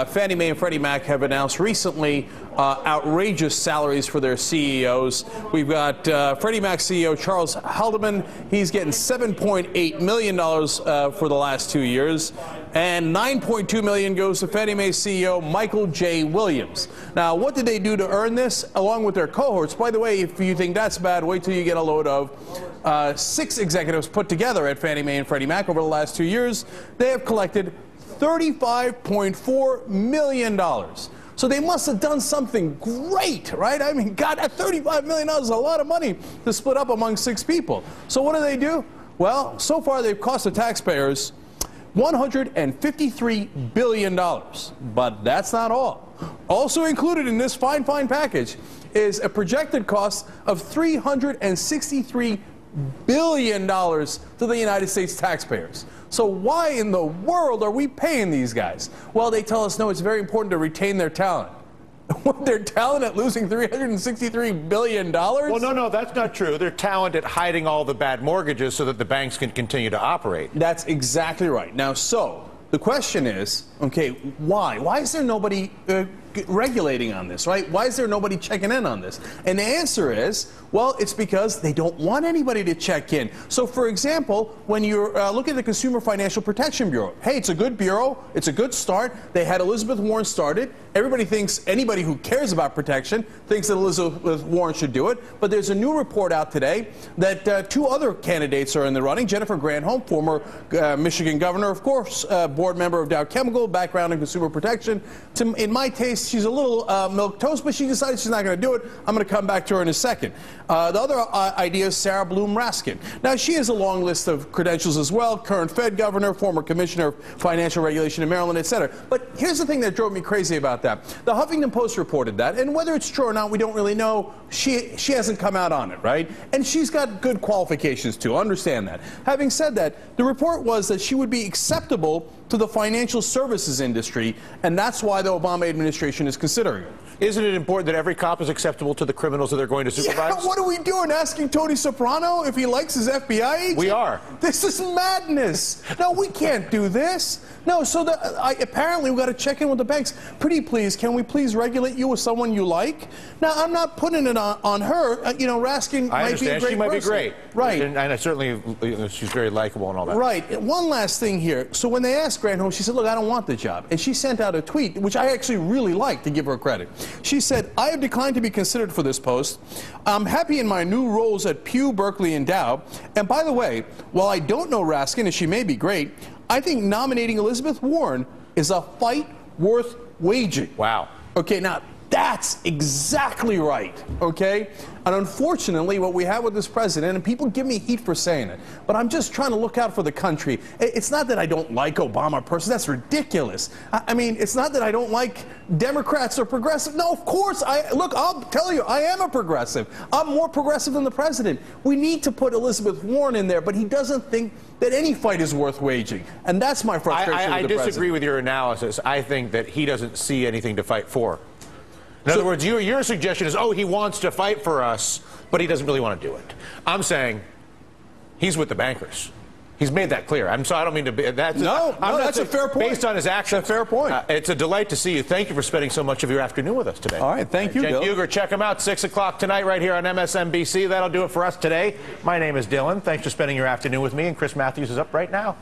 Fannie Mae and Freddie Mac have announced recently outrageous salaries for their CEOs. We've got Freddie Mac CEO Charles Haldeman. He's getting $7.8 million for the last 2 years, and $9.2 million goes to Fannie Mae CEO Michael J. Williams. Now, what did they do to earn this, along with their cohorts? By the way, if you think that's bad, wait till you get a load of 6 executives put together at Fannie Mae and Freddie Mac over the last 2 years. They have collected $35.4 million. So they must have done something great, right? I mean, God, that $35 million is a lot of money to split up among 6 people. So what do? Well, so far they've cost the taxpayers $153 billion. But that's not all. Also included in this fine package is a projected cost of $363 billion to the United States taxpayers. So why in the world are we paying these guys? Well, they tell us, no, it's very important to retain their talent. Their talent at losing $363 billion? Well, no, that's not true. Their talent at hiding all the bad mortgages so that the banks can continue to operate. That's exactly right. Now, so the question is, okay, why? Why is there nobody regulating on this, right? Why is there nobody checking in on this? And the answer is, well, it's because they don't want anybody to check in. So, for example, when you're looking at the Consumer Financial Protection Bureau, hey, it's a good bureau. It's a good start. They had Elizabeth Warren started. Everybody thinks, anybody who cares about protection thinks that Elizabeth Warren should do it. But there's a new report out today that 2 other candidates are in the running. Jennifer Granholm, former Michigan governor, of course, board member of Dow Chemical, background in consumer protection. In my taste, she's a little milquetoast, but she decided she's not going to do it. I'm going to come back to her in a second. The other idea is Sarah Bloom Raskin. Now, she has a long list of credentials as well. Current Fed governor, former commissioner of financial regulation in Maryland, etc. But here's the thing that drove me crazy about that. The Huffington Post reported that, and whether it's true or not, we don't really know. She hasn't come out on it, right? And she's got good qualifications, too. Understand that. Having said that, the report was that she would be acceptable to the financial services industry, and that's why the Obama administration is considering it. Isn't it important that every cop is acceptable to the criminals that they're going to supervise? Yeah, what are we doing? Asking Tony Soprano if he likes his FBI agent? We are. This is madness. No, we can't do this. No, so apparently we've got to check in with the banks. Pretty please, can we please regulate you with someone you like? Now, I'm not putting it on her. Raskin might be a great person. She might be great. Right. And certainly she's very likable and all that. Right. One last thing here. So when they asked Granholm, she said, look, I don't want the job. And she sent out a tweet, which I actually really like, to give her credit. She said, I have declined to be considered for this post. I'm happy in my new roles at Pew, Berkeley, and Dow. And by the way, while I don't know Raskin, and she may be great, I think nominating Elizabeth Warren is a fight worth waging. Wow. Okay, now, that's exactly right, okay? And unfortunately, what we have with this president, and people give me heat for saying it, but I'm just trying to look out for the country. It's not that I don't like Obama personally. That's ridiculous. I mean, it's not that I don't like Democrats or progressive. No, of course. Look, I'll tell you, I am a progressive. I'm more progressive than the president. We need to put Elizabeth Warren in there, but he doesn't think that any fight is worth waging. And that's my frustration with the president. I disagree with your analysis. I think that he doesn't see anything to fight for. In other words, your suggestion is, oh, he wants to fight for us, but he doesn't really want to do it. I'm saying he's with the bankers. He's made that clear. So I don't mean to be. That's a fair point. Based on his actions. It's a fair point. It's a delight to see you. Thank you for spending so much of your afternoon with us today. All right. Thank you, Jen Bill. Huger, check him out, 6 o'clock tonight right here on MSNBC. That'll do it for us today. My name is Dylan. Thanks for spending your afternoon with me, and Chris Matthews is up right now.